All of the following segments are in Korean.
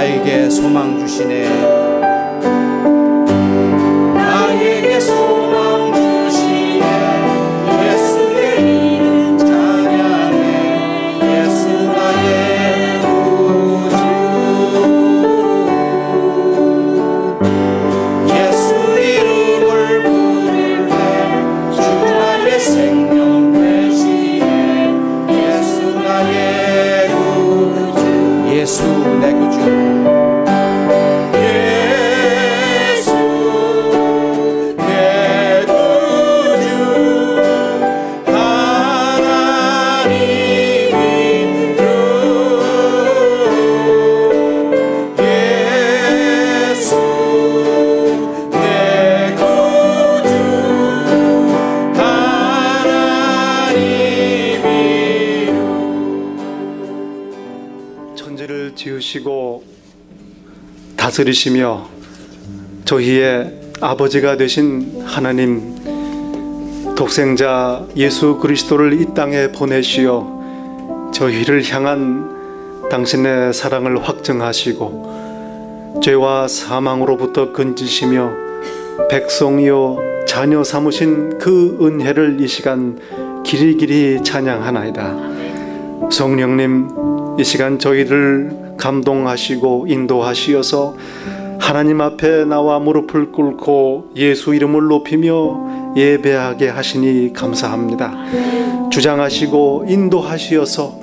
나에게 소망 주시네. 나에게 소망 주시네. 예수의 이름 찬양해. 예수 나의 구주. 예수 이름을 부를 때 주 나의 생명 되시네. 예수 나의 구주. 예수 내 구주. 지으시고 다스리시며 저희의 아버지가 되신 하나님, 독생자 예수 그리스도를 이 땅에 보내시어 저희를 향한 당신의 사랑을 확증하시고 죄와 사망으로부터 건지시며 백성이요 자녀 삼으신 그 은혜를 이 시간 길이길이 찬양하나이다. 성령님, 이 시간 저희를 감동하시고 인도하시어서 하나님 앞에 나와 무릎을 꿇고 예수 이름을 높이며 예배하게 하시니 감사합니다. 주장하시고 인도하시어서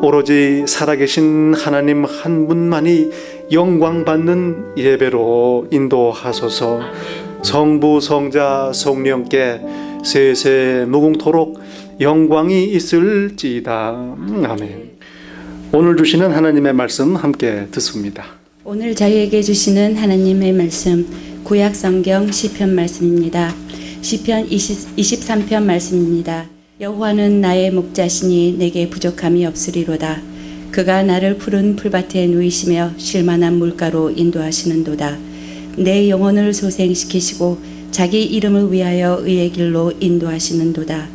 오로지 살아계신 하나님 한 분만이 영광받는 예배로 인도하소서. 성부 성자 성령께 세세 무궁토록 영광이 있을지이다. 아멘. 오늘 주시는 하나님의 말씀 함께 듣습니다. 오늘 저희에게 주시는 하나님의 말씀, 구약 성경 시편 말씀입니다. 시편 23편 말씀입니다. 여호와는 나의 목자시니 내게 부족함이 없으리로다. 그가 나를 푸른 풀밭에 누이시며 쉴만한 물가로 인도하시는도다. 내 영혼을 소생시키시고 자기 이름을 위하여 의의 길로 인도하시는도다.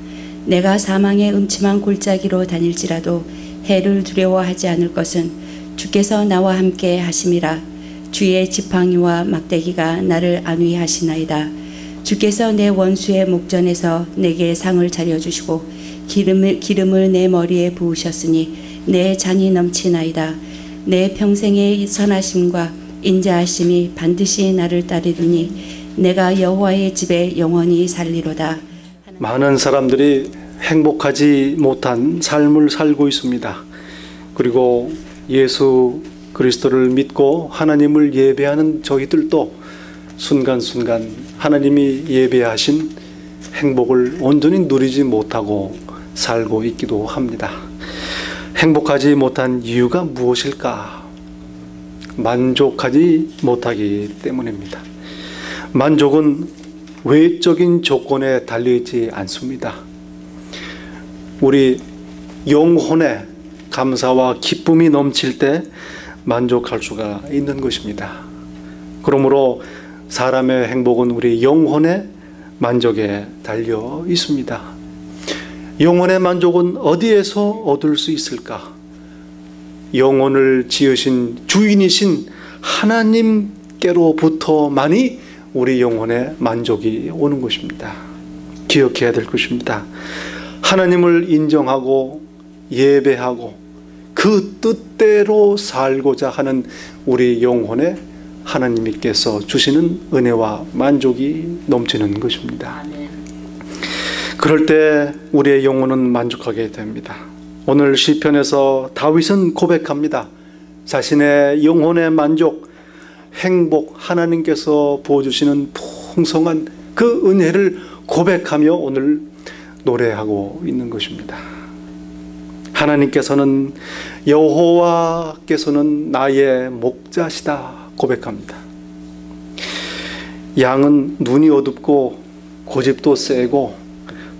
내가 사망의 음침한 골짜기로 다닐지라도 해를 두려워하지 않을 것은 주께서 나와 함께 하심이라. 주의 지팡이와 막대기가 나를 안위하시나이다. 주께서 내 원수의 목전에서 내게 상을 차려주시고 기름을 내 머리에 부으셨으니 내 잔이 넘치나이다. 내 평생의 선하심과 인자하심이 반드시 나를 따르리니 내가 여호와의 집에 영원히 살리로다. 많은 사람들이 행복하지 못한 삶을 살고 있습니다. 그리고 예수 그리스도를 믿고 하나님을 예배하는 저희들도 순간순간 하나님이 예배하신 행복을 온전히 누리지 못하고 살고 있기도 합니다. 행복하지 못한 이유가 무엇일까? 만족하지 못하기 때문입니다. 만족은 외적인 조건에 달려있지 않습니다. 우리 영혼에 감사와 기쁨이 넘칠 때 만족할 수가 있는 것입니다. 그러므로 사람의 행복은 우리 영혼의 만족에 달려 있습니다. 영혼의 만족은 어디에서 얻을 수 있을까? 영혼을 지으신 주인이신 하나님께로부터만이 우리 영혼의 만족이 오는 것입니다. 기억해야 될 것입니다. 하나님을 인정하고 예배하고 그 뜻대로 살고자 하는 우리 영혼에 하나님께서 주시는 은혜와 만족이 넘치는 것입니다. 그럴 때 우리의 영혼은 만족하게 됩니다. 오늘 시편에서 다윗은 고백합니다. 자신의 영혼의 만족, 행복, 하나님께서 부어주시는 풍성한 그 은혜를 고백하며 오늘 노래하고 있는 것입니다. 하나님께서는 여호와께서는 나의 목자시다 고백합니다. 양은 눈이 어둡고 고집도 세고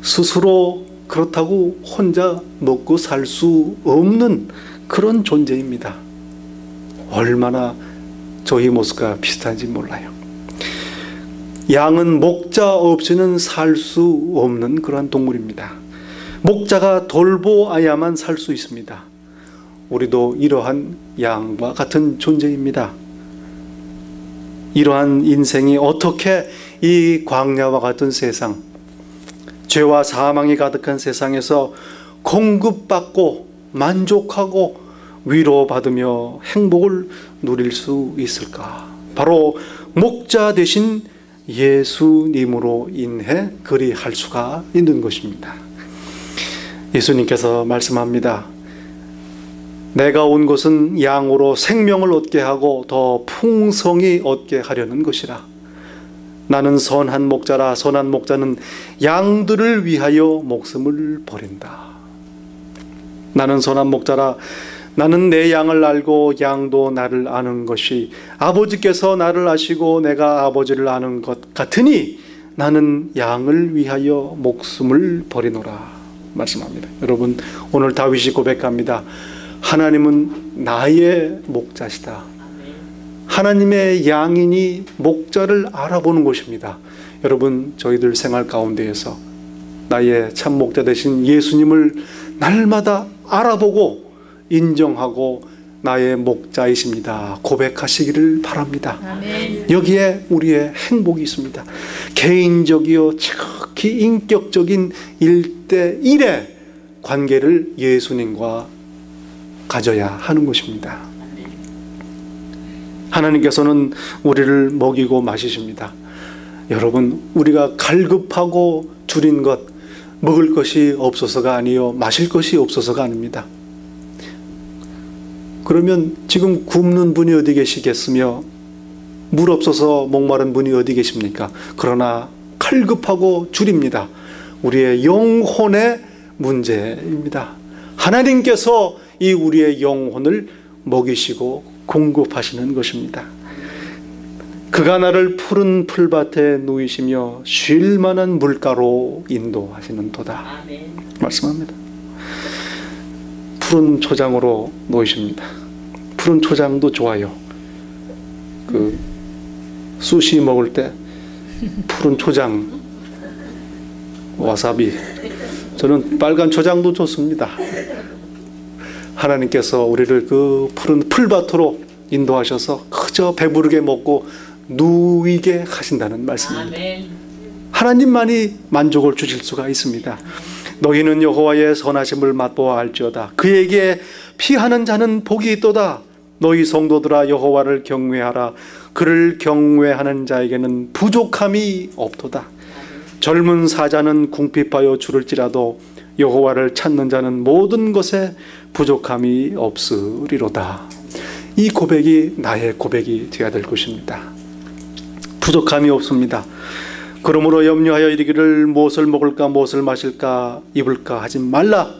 스스로 그렇다고 혼자 먹고 살 수 없는 그런 존재입니다. 얼마나 저희 모습과 비슷한지 몰라요. 양은 목자 없이는 살 수 없는 그러한 동물입니다. 목자가 돌보아야만 살 수 있습니다. 우리도 이러한 양과 같은 존재입니다. 이러한 인생이 어떻게 이 광야와 같은 세상, 죄와 사망이 가득한 세상에서 공급받고 만족하고 위로받으며 행복을 누릴 수 있을까? 바로 목자 되신 예수님으로 인해 그리할 수가 있는 것입니다. 예수님께서 말씀합니다. 내가 온 것은 양으로 생명을 얻게 하고 더 풍성히 얻게 하려는 것이라. 나는 선한 목자라. 선한 목자는 양들을 위하여 목숨을 버린다. 나는 선한 목자라. 나는 내 양을 알고 양도 나를 아는 것이 아버지께서 나를 아시고 내가 아버지를 아는 것 같으니 나는 양을 위하여 목숨을 버리노라 말씀합니다. 여러분, 오늘 다윗이 고백합니다. 하나님은 나의 목자시다. 하나님의 양이니 목자를 알아보는 것입니다. 여러분, 저희들 생활 가운데에서 나의 참 목자 되신 예수님을 날마다 알아보고 인정하고 나의 목자이십니다 고백하시기를 바랍니다. 아멘. 여기에 우리의 행복이 있습니다. 개인적이요 특히 인격적인 1대1의 관계를 예수님과 가져야 하는 것입니다. 하나님께서는 우리를 먹이고 마시십니다. 여러분, 우리가 갈급하고 줄인 것, 먹을 것이 없어서가 아니요 마실 것이 없어서가 아닙니다. 그러면 지금 굶는 분이 어디 계시겠으며 물 없어서 목마른 분이 어디 계십니까? 그러나 갈급하고 줄입니다. 우리의 영혼의 문제입니다. 하나님께서 이 우리의 영혼을 먹이시고 공급하시는 것입니다. 그가 나를 푸른 풀밭에 누이시며 쉴 만한 물가로 인도하시는 도다 말씀합니다. 푸른 초장으로 놓이십니다. 푸른 초장도 좋아요. 그 수시 먹을 때 푸른 초장, 와사비. 저는 빨간 초장도 좋습니다. 하나님께서 우리를 그 푸른 풀밭으로 인도하셔서 그저 배부르게 먹고 누이게 하신다는 말씀입니다. 하나님만이 만족을 주실 수가 있습니다. 너희는 여호와의 선하심을 맛보아 알지어다. 그에게 피하는 자는 복이 있도다. 너희 성도들아 여호와를 경외하라. 그를 경외하는 자에게는 부족함이 없도다. 젊은 사자는 궁핍하여 줄을지라도 여호와를 찾는 자는 모든 것에 부족함이 없으리로다. 이 고백이 나의 고백이 되어야 될 것입니다. 부족함이 없습니다. 그러므로 염려하여 이르기를 무엇을 먹을까 무엇을 마실까 입을까 하지 말라.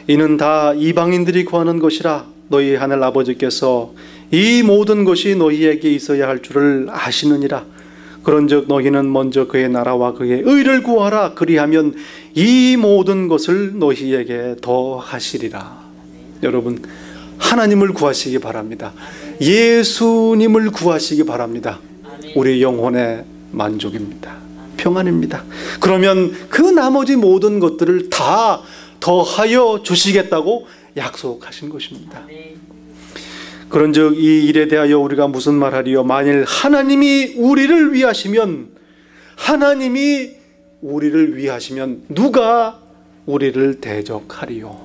이는 다 이방인들이 구하는 것이라. 너희 하늘 아버지께서 이 모든 것이 너희에게 있어야 할 줄을 아시느니라. 그런즉 너희는 먼저 그의 나라와 그의 의를 구하라. 그리하면 이 모든 것을 너희에게 더하시리라. 여러분, 하나님을 구하시기 바랍니다. 예수님을 구하시기 바랍니다. 우리 영혼의 만족입니다. 평안입니다. 그러면 그 나머지 모든 것들을 다 더하여 주시겠다고 약속하신 것입니다. 그런즉 이 일에 대하여 우리가 무슨 말하리요? 만일 하나님이 우리를 위하시면, 하나님이 우리를 위하시면 누가 우리를 대적하리요?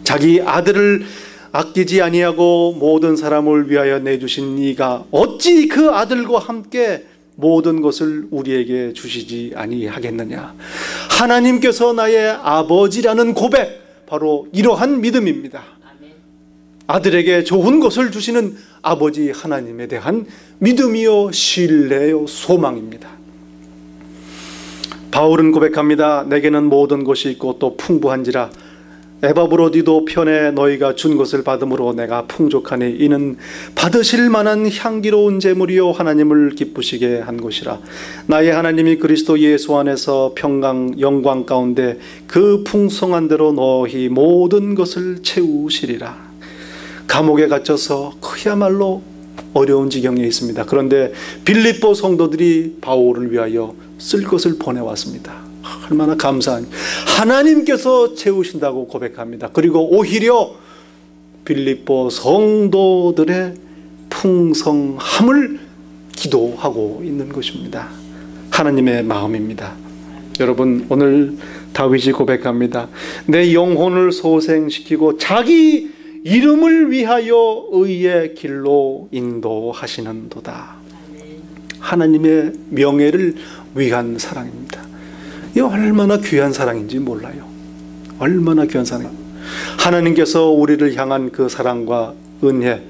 자기 아들을 아끼지 아니하고 모든 사람을 위하여 내주신 이가 어찌 그 아들과 함께 모든 것을 우리에게 주시지 아니하겠느냐? 하나님께서 나의 아버지라는 고백, 바로 이러한 믿음입니다. 아들에게 좋은 것을 주시는 아버지 하나님에 대한 믿음이요 신뢰요 소망입니다. 바울은 고백합니다. 내게는 모든 것이 있고 또 풍부한지라. 에바브로디도 편에 너희가 준 것을 받음으로 내가 풍족하니 이는 받으실 만한 향기로운 제물이요 하나님을 기쁘시게 한 것이라. 나의 하나님이 그리스도 예수 안에서 평강 영광 가운데 그 풍성한 대로 너희 모든 것을 채우시리라. 감옥에 gat혀서 그야말로 어려운 지경에 있습니다. 그런데 빌립보 성도들이 바울을 위하여 쓸 것을 보내왔습니다. 얼마나 감사한, 하나님께서 채우신다고 고백합니다. 그리고 오히려 빌립보 성도들의 풍성함을 기도하고 있는 것입니다. 하나님의 마음입니다. 여러분, 오늘 다윗이 고백합니다. 내 영혼을 소생시키고 자기 이름을 위하여 의의 길로 인도하시는도다. 하나님의 명예를 위한 사랑입니다. 이 얼마나 귀한 사랑인지 몰라요. 얼마나 귀한 사랑입니다. 하나님께서 우리를 향한 그 사랑과 은혜,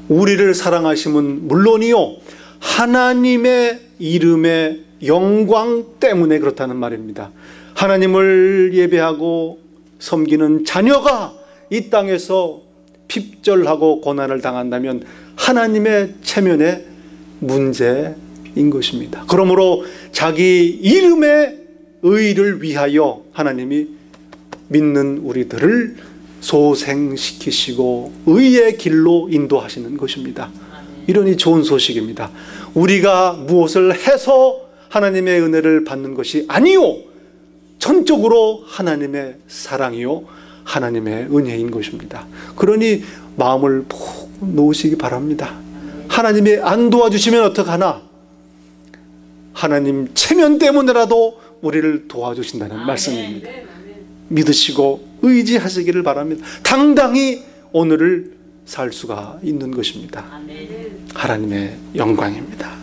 우리를 사랑하심은 물론이요, 하나님의 이름의 영광 때문에 그렇다는 말입니다. 하나님을 예배하고 섬기는 자녀가 이 땅에서 핍절하고 고난을 당한다면 하나님의 체면에 문제인 것입니다. 그러므로 자기 이름의 의를 위하여 하나님이 믿는 우리들을 소생시키시고 의의 길로 인도하시는 것입니다. 이러니 좋은 소식입니다. 우리가 무엇을 해서 하나님의 은혜를 받는 것이 아니요, 전적으로 하나님의 사랑이요 하나님의 은혜인 것입니다. 그러니 마음을 푹 놓으시기 바랍니다. 하나님이 안 도와주시면 어떡하나? 하나님 체면 때문에라도 우리를 도와주신다는 말씀입니다. 믿으시고 의지하시기를 바랍니다. 당당히 오늘을 살 수가 있는 것입니다. 하나님의 영광입니다.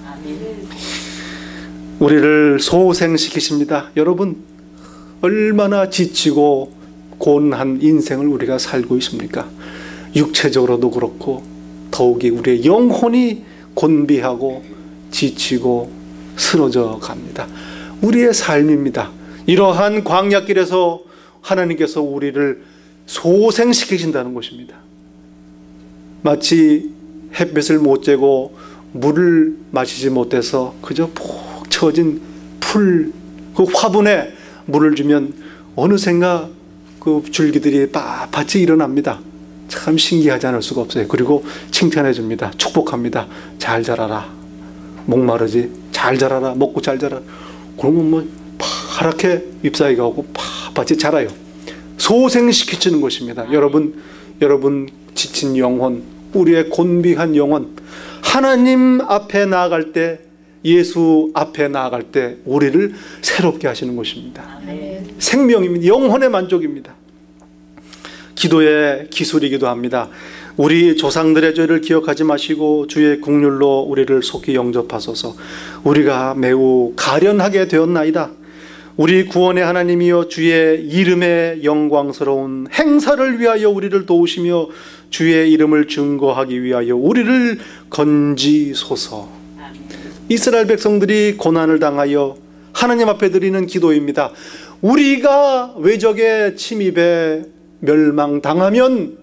우리를 소생시키십니다. 여러분, 얼마나 지치고 곤한 인생을 우리가 살고 있습니까? 육체적으로도 그렇고 더욱이 우리의 영혼이 곤비하고 지치고 쓰러져 갑니다. 우리의 삶입니다. 이러한 광야길에서 하나님께서 우리를 소생시키신다는 것입니다. 마치 햇빛을 못 쬐고 물을 마시지 못해서 그저 푹 처진 풀, 그 화분에 물을 주면 어느샌가 그 줄기들이 빳빳이 일어납니다. 참 신기하지 않을 수가 없어요. 그리고 칭찬해 줍니다. 축복합니다. 잘 자라라. 목마르지? 잘 자라라. 먹고 잘 자라라. 그러면 뭐 파랗게 잎사귀가 오고 빳빳이 자라요. 소생시키는 것입니다. 여러분 지친 영혼, 우리의 곤비한 영혼, 하나님 앞에 나아갈 때, 예수 앞에 나아갈 때 우리를 새롭게 하시는 것입니다. 생명입니다. 영혼의 만족입니다. 기도의 기술이기도 합니다. 우리 조상들의 죄를 기억하지 마시고 주의 긍휼로 우리를 속히 영접하소서. 우리가 매우 가련하게 되었나이다. 우리 구원의 하나님이여, 주의 이름의 영광스러운 행사를 위하여 우리를 도우시며 주의 이름을 증거하기 위하여 우리를 건지소서. 이스라엘 백성들이 고난을 당하여 하나님 앞에 드리는 기도입니다. 우리가 외적의 침입에 멸망당하면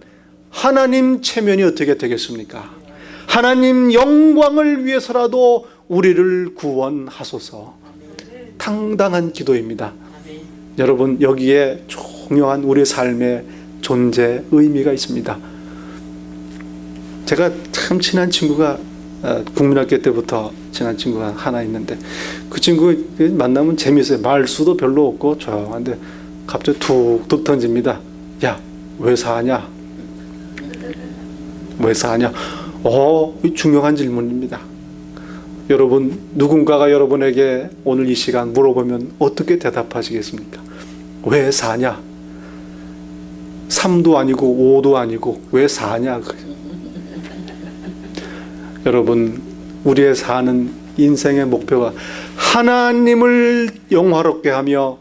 하나님 체면이 어떻게 되겠습니까? 하나님 영광을 위해서라도 우리를 구원하소서. 당당한 기도입니다. 여러분, 여기에 중요한 우리 삶의 존재 의미가 있습니다. 제가 참 친한 친구가 국민학교 때부터 친한 친구가 하나 있는데, 그 친구 만나면 재미있어요. 말수도 별로 없고 조용한데 갑자기 툭툭 던집니다. 야, 왜 사냐? 왜 사냐? 중요한 질문입니다. 여러분, 누군가가 여러분에게 오늘 이 시간 물어보면 어떻게 대답하시겠습니까? 왜 사냐? 3도 아니고 5도 아니고 왜 사냐? 여러분, 우리의 사는 인생의 목표가 하나님을 영화롭게 하며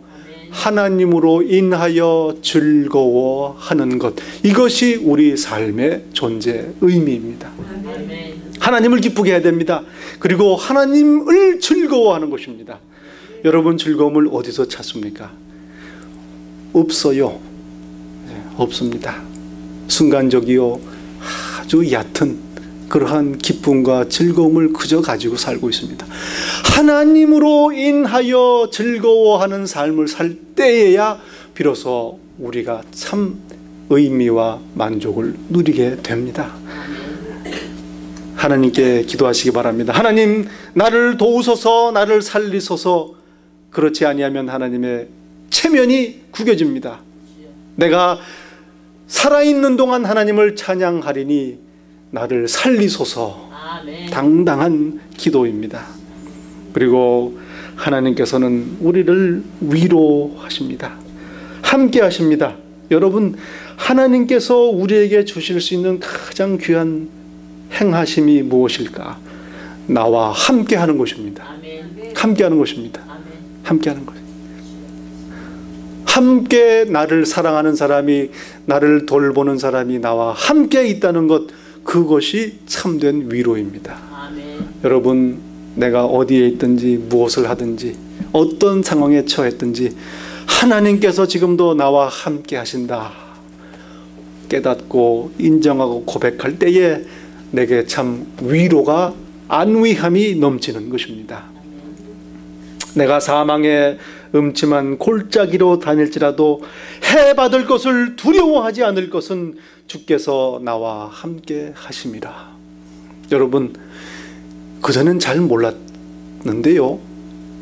하나님으로 인하여 즐거워하는 것, 이것이 우리 삶의 존재 의미입니다. 하나님을 기쁘게 해야 됩니다. 그리고 하나님을 즐거워하는 것입니다. 여러분, 즐거움을 어디서 찾습니까? 없어요. 없습니다. 순간적이요, 아주 얕은 그러한 기쁨과 즐거움을 그저 가지고 살고 있습니다. 하나님으로 인하여 즐거워하는 삶을 살 때에야 비로소 우리가 참 의미와 만족을 누리게 됩니다. 하나님께 기도하시기 바랍니다. 하나님, 나를 도우소서, 나를 살리소서. 그렇지 아니하면 하나님의 체면이 구겨집니다. 내가 살아있는 동안 하나님을 찬양하리니 나를 살리소서. 당당한 기도입니다. 그리고 하나님께서는 우리를 위로하십니다. 함께 하십니다. 여러분, 하나님께서 우리에게 주실 수 있는 가장 귀한 행하심이 무엇일까? 나와 함께 하는 것입니다. 함께 하는 것입니다. 함께 하는 것. 함께 나를 사랑하는 사람이, 나를 돌보는 사람이 나와 함께 있다는 것, 그것이 참된 위로입니다. 여러분, 내가 어디에 있든지 무엇을 하든지 어떤 상황에 처했든지 하나님께서 지금도 나와 함께 하신다 깨닫고 인정하고 고백할 때에 내게 참 위로가, 안위함이 넘치는 것입니다. 내가 사망의 음침한 골짜기로 다닐지라도 해받을 것을 두려워하지 않을 것은 주께서 나와 함께 하심이라. 여러분, 그전엔 잘 몰랐는데요,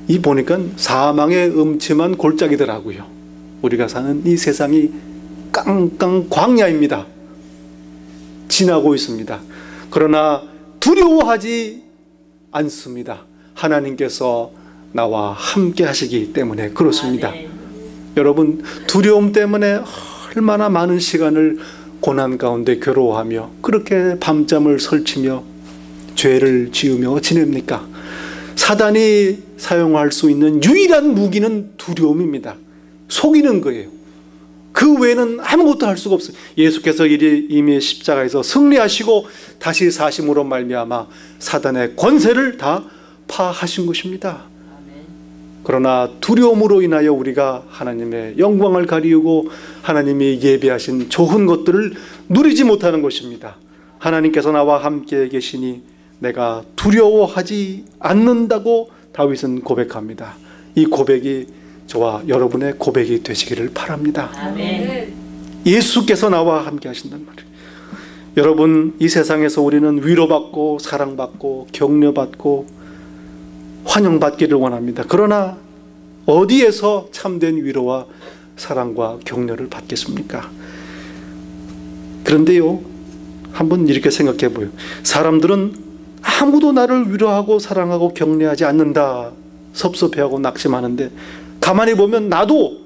이 보니까 사망의 음침한 골짜기더라고요. 우리가 사는 이 세상이 깡깡 광야입니다. 지나고 있습니다. 그러나 두려워하지 않습니다. 하나님께서 나와 함께 하시기 때문에 그렇습니다. 여러분, 두려움 때문에 얼마나 많은 시간을 고난 가운데 괴로워하며 그렇게 밤잠을 설치며 죄를 지으며 지냅니까? 사단이 사용할 수 있는 유일한 무기는 두려움입니다. 속이는 거예요. 그 외에는 아무것도 할 수가 없어요. 예수께서 이미 십자가에서 승리하시고 다시 사심으로 말미암아 사단의 권세를 다 파하신 것입니다. 그러나 두려움으로 인하여 우리가 하나님의 영광을 가리우고 하나님이 예비하신 좋은 것들을 누리지 못하는 것입니다. 하나님께서 나와 함께 계시니 내가 두려워하지 않는다고 다윗은 고백합니다. 이 고백이 저와 여러분의 고백이 되시기를 바랍니다. 아멘. 예수께서 나와 함께 하신단 말이에요. 여러분, 이 세상에서 우리는 위로받고 사랑받고 격려받고 환영받기를 원합니다. 그러나 어디에서 참된 위로와 사랑과 격려를 받겠습니까? 그런데요, 한번 이렇게 생각해 보여요. 사람들은 아무도 나를 위로하고 사랑하고 격려하지 않는다, 섭섭해하고 낙심하는데, 가만히 보면 나도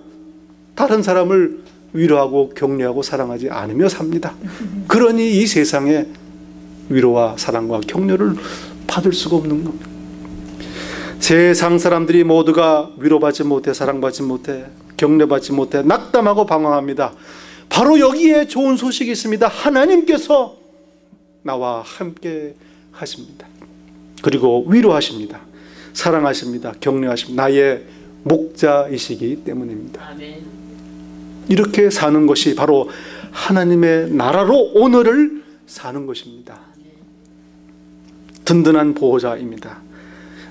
다른 사람을 위로하고 격려하고 사랑하지 않으며 삽니다. 그러니 이 세상에 위로와 사랑과 격려를 받을 수가 없는 겁니다. 세상 사람들이 모두가 위로받지 못해, 사랑받지 못해, 격려받지 못해 낙담하고 방황합니다. 바로 여기에 좋은 소식이 있습니다. 하나님께서 나와 함께 하십니다. 그리고 위로하십니다. 사랑하십니다. 격려하십니다. 나의 목자이시기 때문입니다. 아멘. 이렇게 사는 것이 바로 하나님의 나라로 오늘을 사는 것입니다. 든든한 보호자입니다.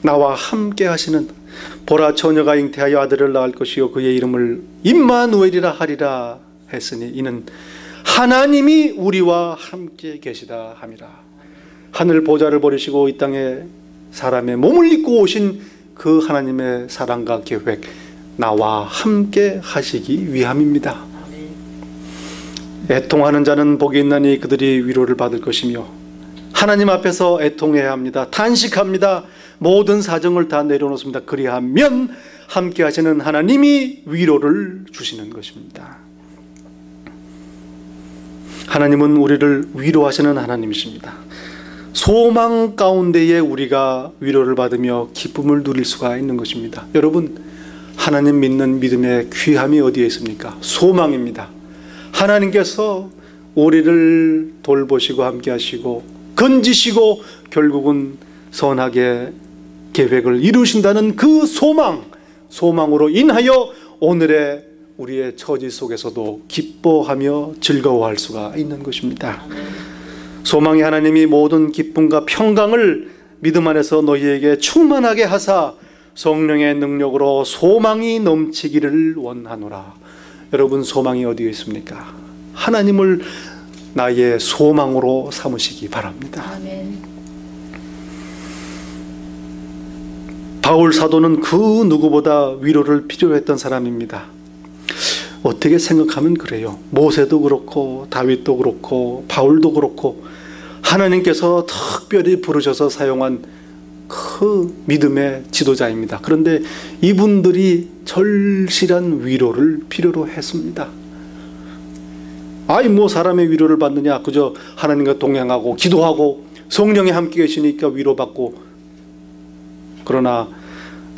나와 함께 하시는, 보라 처녀가 잉태하여 아들을 낳을 것이요 그의 이름을 임마누엘이라 하리라 했으니 이는 하나님이 우리와 함께 계시다 함이라. 하늘 보좌를 버리시고 이 땅에 사람의 몸을 입고 오신 그 하나님의 사랑과 계획, 나와 함께 하시기 위함입니다. 애통하는 자는 복이 있나니 그들이 위로를 받을 것이며, 하나님 앞에서 애통해야 합니다. 탄식합니다. 모든 사정을 다 내려놓습니다. 그리하면 함께 하시는 하나님이 위로를 주시는 것입니다. 하나님은 우리를 위로하시는 하나님이십니다. 소망 가운데에 우리가 위로를 받으며 기쁨을 누릴 수가 있는 것입니다. 여러분, 하나님 믿는 믿음의 귀함이 어디에 있습니까? 소망입니다. 하나님께서 우리를 돌보시고 함께 하시고 건지시고 결국은 선하게 계획을 이루신다는 그 소망으로 인하여 오늘의 우리의 처지 속에서도 기뻐하며 즐거워할 수가 있는 것입니다. 소망의 하나님이 모든 기쁨과 평강을 믿음 안에서 너희에게 충만하게 하사 성령의 능력으로 소망이 넘치기를 원하노라. 여러분, 소망이 어디에 있습니까? 하나님을 나의 소망으로 삼으시기 바랍니다. 아멘. 바울 사도는 그 누구보다 위로를 필요로 했던 사람입니다. 어떻게 생각하면 그래요. 모세도 그렇고 다윗도 그렇고 바울도 그렇고 하나님께서 특별히 부르셔서 사용한 그 믿음의 지도자입니다. 그런데 이분들이 절실한 위로를 필요로 했습니다. 아이 뭐 사람의 위로를 받느냐, 그저 하나님과 동행하고 기도하고 성령이 함께 계시니까 위로받고. 그러나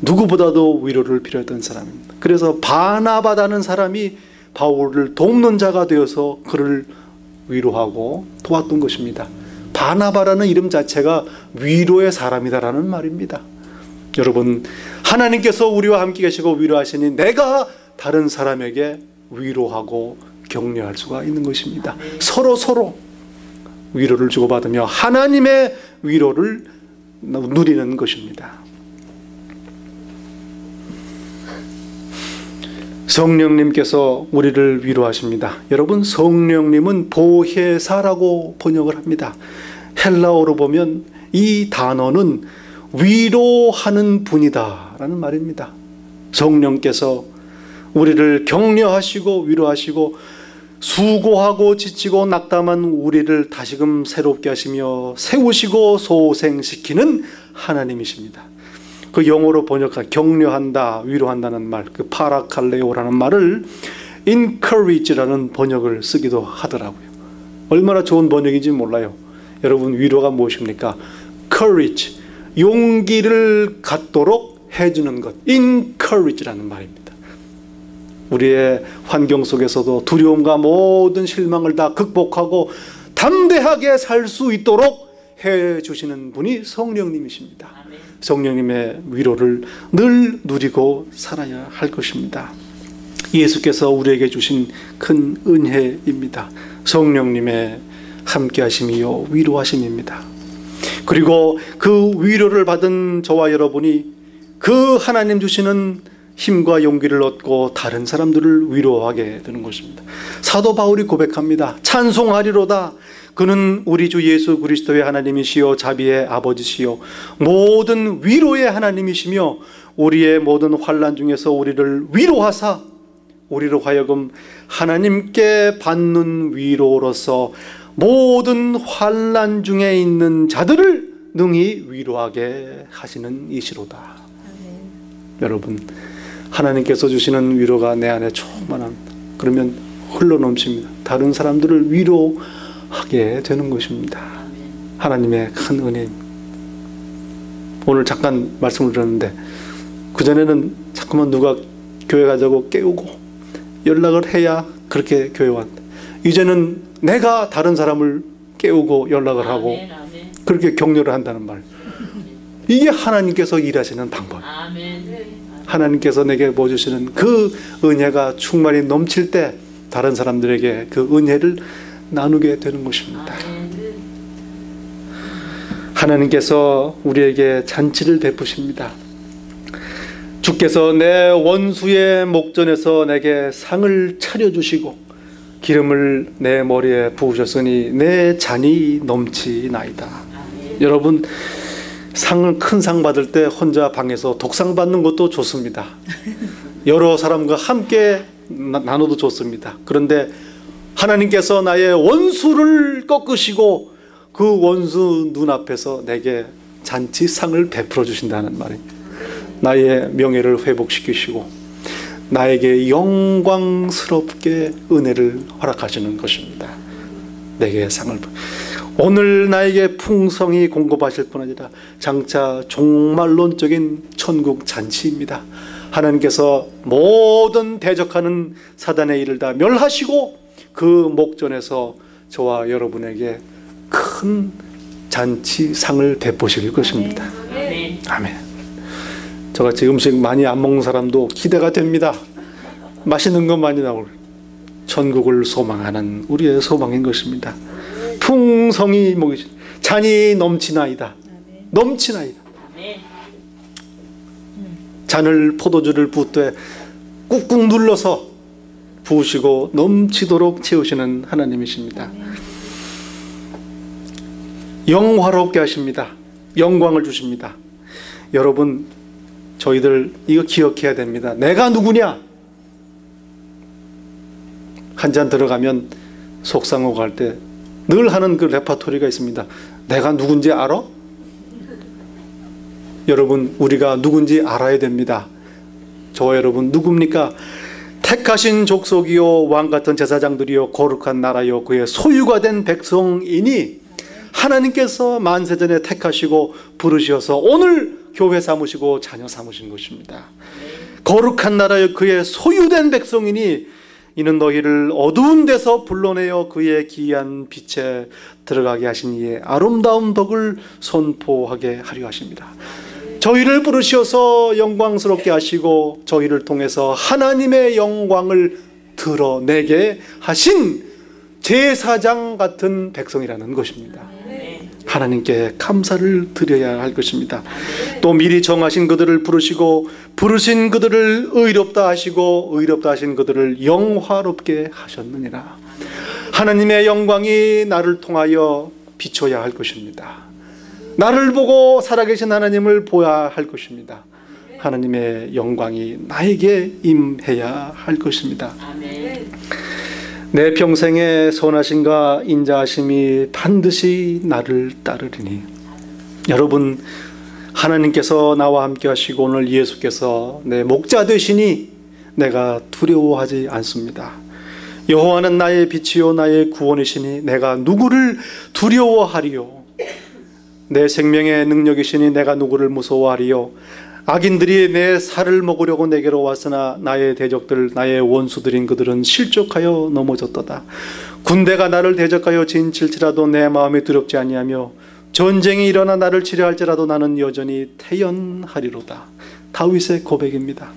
누구보다도 위로를 필요했던 사람입니다. 그래서 바나바라는 사람이 바울을 돕는 자가 되어서 그를 위로하고 도왔던 것입니다. 바나바라는 이름 자체가 위로의 사람이다라는 말입니다. 여러분, 하나님께서 우리와 함께 계시고 위로하시니 내가 다른 사람에게 위로하고 격려할 수가 있는 것입니다. 서로 위로를 주고받으며 하나님의 위로를 누리는 것입니다. 성령님께서 우리를 위로하십니다. 여러분, 성령님은 보혜사라고 번역을 합니다. 헬라어로 보면 이 단어는 위로하는 분이다 라는 말입니다. 성령께서 우리를 격려하시고 위로하시고 수고하고 지치고 낙담한 우리를 다시금 새롭게 하시며 세우시고 소생시키는 하나님이십니다. 그 영어로 번역한 격려한다, 위로한다는 말, 그 파라칼레오라는 말을 encourage라는 번역을 쓰기도 하더라고요. 얼마나 좋은 번역인지 몰라요. 여러분, 위로가 무엇입니까? courage, 용기를 갖도록 해주는 것, encourage라는 말입니다. 우리의 환경 속에서도 두려움과 모든 실망을 다 극복하고 담대하게 살 수 있도록 해주시는 분이 성령님이십니다. 성령님의 위로를 늘 누리고 살아야 할 것입니다. 예수께서 우리에게 주신 큰 은혜입니다. 성령님의 함께하심이요 위로하심입니다. 그리고 그 위로를 받은 저와 여러분이 그 하나님 주시는 힘과 용기를 얻고 다른 사람들을 위로하게 되는 것입니다. 사도 바울이 고백합니다. 찬송하리로다. 그는 우리 주 예수 그리스도의 하나님이시요 자비의 아버지시요 모든 위로의 하나님이시며 우리의 모든 환난 중에서 우리를 위로하사 우리로 하여금 하나님께 받는 위로로서 모든 환난 중에 있는 자들을 능히 위로하게 하시는 이시로다. 여러분, 하나님께서 주시는 위로가 내 안에 충만한, 그러면 흘러넘칩니다. 다른 사람들을 위로하게 되는 것입니다. 하나님의 큰 은혜. 오늘 잠깐 말씀을 드렸는데 그전에는 자꾸만 누가 교회 가자고 깨우고 연락을 해야 그렇게 교회 왔는데 이제는 내가 다른 사람을 깨우고 연락을 하고 그렇게 격려를 한다는 말. 이게 하나님께서 일하시는 방법. 하나님께서 내게 보여주시는 그 은혜가 충만히 넘칠 때 다른 사람들에게 그 은혜를 나누게 되는 것입니다. 하나님께서 우리에게 잔치를 베푸십니다. 주께서 내 원수의 목전에서 내게 상을 차려주시고 기름을 내 머리에 부으셨으니 내 잔이 넘치나이다. 여러분, 상을 큰 상 받을 때 혼자 방에서 독상 받는 것도 좋습니다. 여러 사람과 함께 나눠도 좋습니다. 그런데 하나님께서 나의 원수를 꺾으시고 그 원수 눈앞에서 내게 잔치상을 베풀어 주신다는 말입니다. 나의 명예를 회복시키시고 나에게 영광스럽게 은혜를 허락하시는 것입니다. 내게 상을 오늘 나에게 풍성히 공급하실 뿐 아니라 장차 종말론적인 천국 잔치입니다. 하나님께서 모든 대적하는 사단의 일을 다 멸하시고 그 목전에서 저와 여러분에게 큰 잔치상을 베푸실 것입니다. 아멘. 저같이 음식 많이 안 먹는 사람도 기대가 됩니다. 맛있는 것 많이 나올 천국을 소망하는 우리의 소망인 것입니다. 풍성히 먹이신 잔이 넘치나이다. 넘치나이다. 잔을 포도주를 붓되 꾹꾹 눌러서 부으시고 넘치도록 채우시는 하나님이십니다. 영화롭게 하십니다. 영광을 주십니다. 여러분, 저희들 이거 기억해야 됩니다. 내가 누구냐? 한 잔 들어가면 속상하고 갈 때 늘 하는 그 레파토리가 있습니다. 내가 누군지 알아? 여러분, 우리가 누군지 알아야 됩니다. 저와 여러분 누굽니까? 택하신 족속이요 왕같은 제사장들이요 거룩한 나라요 그의 소유가 된 백성이니 하나님께서 만세전에 택하시고 부르셔서 오늘 교회 삼으시고 자녀 삼으신 것입니다. 거룩한 나라요 그의 소유된 백성이니 이는 너희를 어두운 데서 불러내어 그의 기이한 빛에 들어가게 하신 이의 아름다운 덕을 선포하게 하려 하십니다. 저희를 부르셔서 영광스럽게 하시고 저희를 통해서 하나님의 영광을 드러내게 하신 제사장 같은 백성이라는 것입니다. 하나님께 감사를 드려야 할 것입니다. 또 미리 정하신 그들을 부르시고 부르신 그들을 의롭다 하시고 의롭다 하신 그들을 영화롭게 하셨느니라. 하나님의 영광이 나를 통하여 비춰야 할 것입니다. 나를 보고 살아계신 하나님을 보아야 할 것입니다. 하나님의 영광이 나에게 임해야 할 것입니다. 내 평생의 선하심과 인자하심이 반드시 나를 따르리니. 여러분, 하나님께서 나와 함께 하시고 오늘 예수께서 내 목자 되시니 내가 두려워하지 않습니다. 여호와는 나의 빛이요 나의 구원이시니 내가 누구를 두려워하리요. 내 생명의 능력이시니 내가 누구를 무서워하리요. 악인들이 내 살을 먹으려고 내게로 왔으나 나의 대적들 나의 원수들인 그들은 실족하여 넘어졌도다. 군대가 나를 대적하여 진칠지라도 내 마음이 두렵지 아니하며 전쟁이 일어나 나를 치려할지라도 나는 여전히 태연하리로다. 다윗의 고백입니다.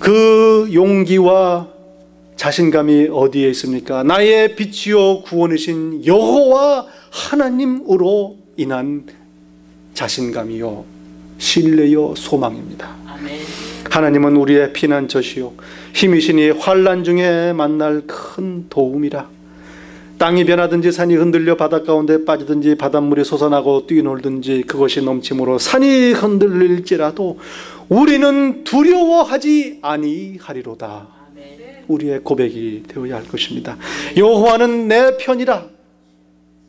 그 용기와 자신감이 어디에 있습니까? 나의 빛이요 구원이신 여호와 하나님으로 인한 자신감이요 신뢰요 소망입니다. 아멘. 하나님은 우리의 피난처시요 힘이시니 환난 중에 만날 큰 도움이라. 땅이 변하든지 산이 흔들려 바닷 가운데 빠지든지 바닷물이 솟아나고 뛰놀든지 그것이 넘침으로 산이 흔들릴지라도 우리는 두려워하지 아니하리로다. 아멘. 우리의 고백이 되어야 할 것입니다. 여호와는 내 편이라.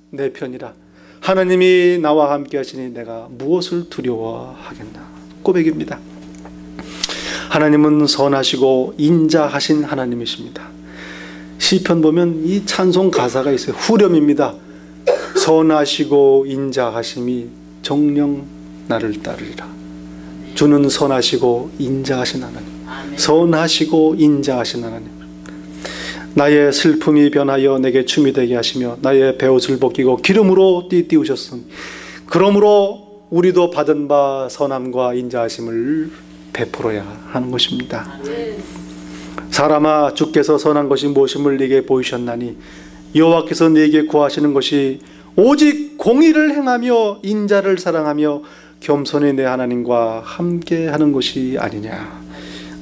내 편이라. 하나님이 나와 함께 하시니 내가 무엇을 두려워하겠나. 고백입니다. 하나님은 선하시고 인자하신 하나님이십니다. 시편 보면 이 찬송 가사가 있어요. 후렴입니다. 선하시고 인자하심이 정령 나를 따르리라. 주는 선하시고 인자하신 하나님. 선하시고 인자하신 하나님. 나의 슬픔이 변하여 내게 춤이 되게 하시며 나의 베옷을 벗기고 기름으로 띠띠우셨으니 그러므로 우리도 받은 바 선함과 인자하심을 베풀어야 하는 것입니다. 사람아 주께서 선한 것이 무엇임을 네게 보이셨나니 여호와께서 네게 구하시는 것이 오직 공의를 행하며 인자를 사랑하며 겸손히 내 하나님과 함께하는 것이 아니냐.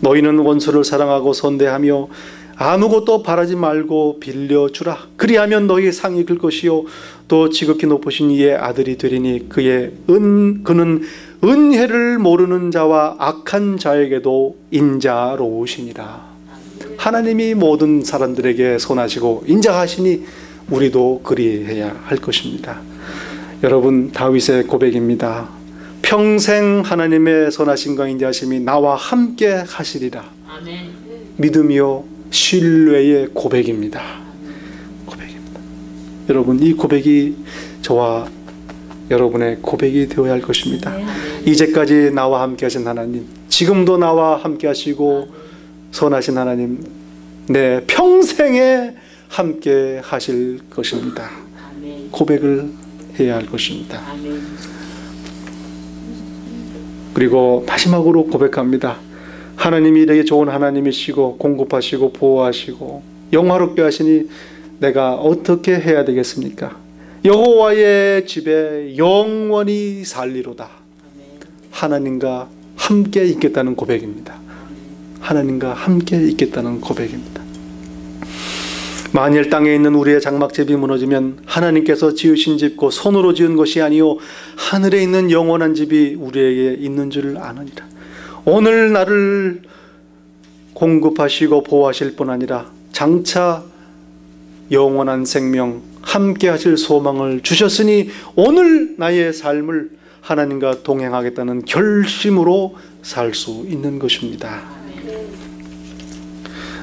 너희는 원수를 사랑하고 선대하며 아무것도 바라지 말고 빌려주라. 그리하면 너희 상이 클 것이요 또 지극히 높으신 이의 아들이 되리니 그는 은혜를 모르는 자와 악한 자에게도 인자로우시니라. 하나님이 모든 사람들에게 선하시고 인자하시니 우리도 그리해야 할 것입니다. 여러분, 다윗의 고백입니다. 평생 하나님의 선하심과 인자하심이 나와 함께 하시리라. 아멘. 믿음이요 신뢰의 고백입니다. 고백입니다. 여러분, 이 고백이 저와 여러분의 고백이 되어야 할 것입니다. 이제까지 나와 함께 하신 하나님, 지금도 나와 함께 하시고 선하신 하나님, 내 평생에 함께 하실 것입니다. 고백을 해야 할 것입니다. 그리고 마지막으로 고백합니다. 하나님이 내게 좋은 하나님이시고 공급하시고 보호하시고 영화롭게 하시니 내가 어떻게 해야 되겠습니까? 여호와의 집에 영원히 살리로다. 하나님과 함께 있겠다는 고백입니다. 하나님과 함께 있겠다는 고백입니다. 만일 땅에 있는 우리의 장막집이 무너지면 하나님께서 지으신 집 곧 손으로 지은 것이 아니요 하늘에 있는 영원한 집이 우리에게 있는 줄 아느니라. 오늘 나를 공급하시고 보호하실 뿐 아니라 장차 영원한 생명, 함께 하실 소망을 주셨으니 오늘 나의 삶을 하나님과 동행하겠다는 결심으로 살 수 있는 것입니다.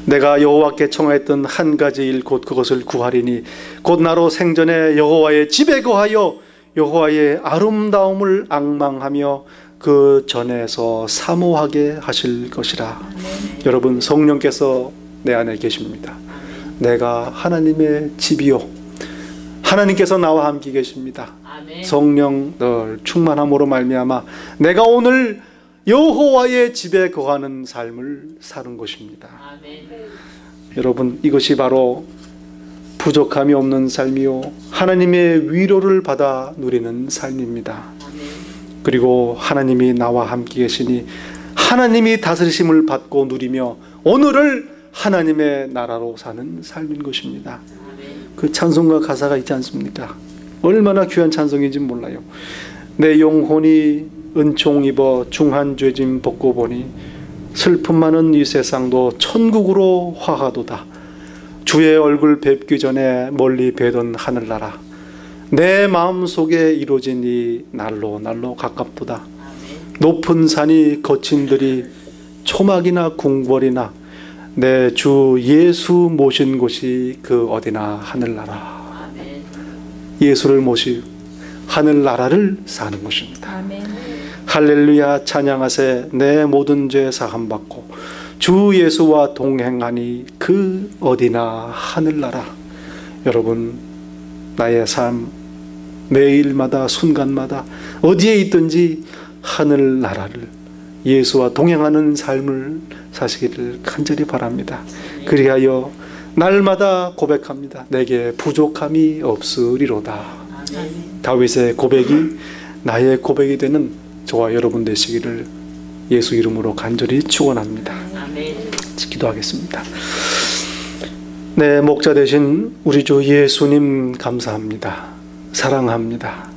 내가 여호와께 청하였던 한 가지 일 곧 그것을 구하리니 곧 나로 생전에 여호와의 집에 거하여 여호와의 아름다움을 앙망하며 그 전에서 사모하게 하실 것이라. 여러분, 성령께서 내 안에 계십니다. 내가 하나님의 집이요, 하나님께서 나와 함께 계십니다. 성령 늘 충만함으로 말미암아 내가 오늘 여호와의 집에 거하는 삶을 사는 것입니다. 여러분, 이것이 바로 부족함이 없는 삶이요, 하나님의 위로를 받아 누리는 삶입니다. 그리고 하나님이 나와 함께 계시니 하나님이 다스리심을 받고 누리며 오늘을 하나님의 나라로 사는 삶인 것입니다. 그 찬송가 가사가 있지 않습니까? 얼마나 귀한 찬송인지 몰라요. 내 영혼이 은총 입어 중한 죄짐 벗고 보니 슬픔 많은 이 세상도 천국으로 화하도다. 주의 얼굴 뵙기 전에 멀리 뵈던 하늘나라 내 마음속에 이루어진 이 날로 가깝도다. 높은 산이 거친 들이 초막이나 궁궐이나 내 주 예수 모신 곳이 그 어디나 하늘나라. 예수를 모시 하늘나라를 사는 것입니다. 할렐루야 찬양하세. 내 모든 죄 사함받고 주 예수와 동행하니 그 어디나 하늘나라. 여러분, 나의 삶 매일마다 순간마다 어디에 있든지 하늘나라를, 예수와 동행하는 삶을 사시기를 간절히 바랍니다. 그리하여 날마다 고백합니다. 내게 부족함이 없으리로다. 다윗의 고백이 나의 고백이 되는 저와 여러분 되시기를 예수 이름으로 간절히 축원합니다. 기도하겠습니다. 네, 목자 되신 우리 주 예수님 감사합니다. 사랑합니다.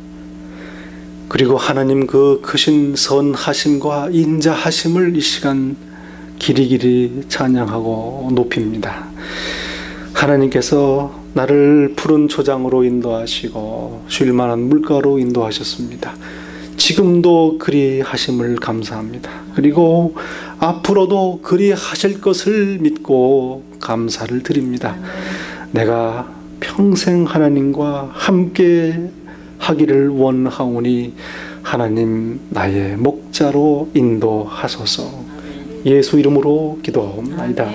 그리고 하나님 그 크신 선하심과 인자하심을 이 시간 길이길이 찬양하고 높입니다. 하나님께서 나를 푸른 초장으로 인도하시고 쉴만한 물가로 인도하셨습니다. 지금도 그리 하심을 감사합니다. 그리고 앞으로도 그리 하실 것을 믿고 감사를 드립니다. 내가 평생 하나님과 함께 하기를 원하오니 하나님 나의 목자로 인도하소서. 예수 이름으로 기도하옵나이다.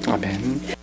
아멘.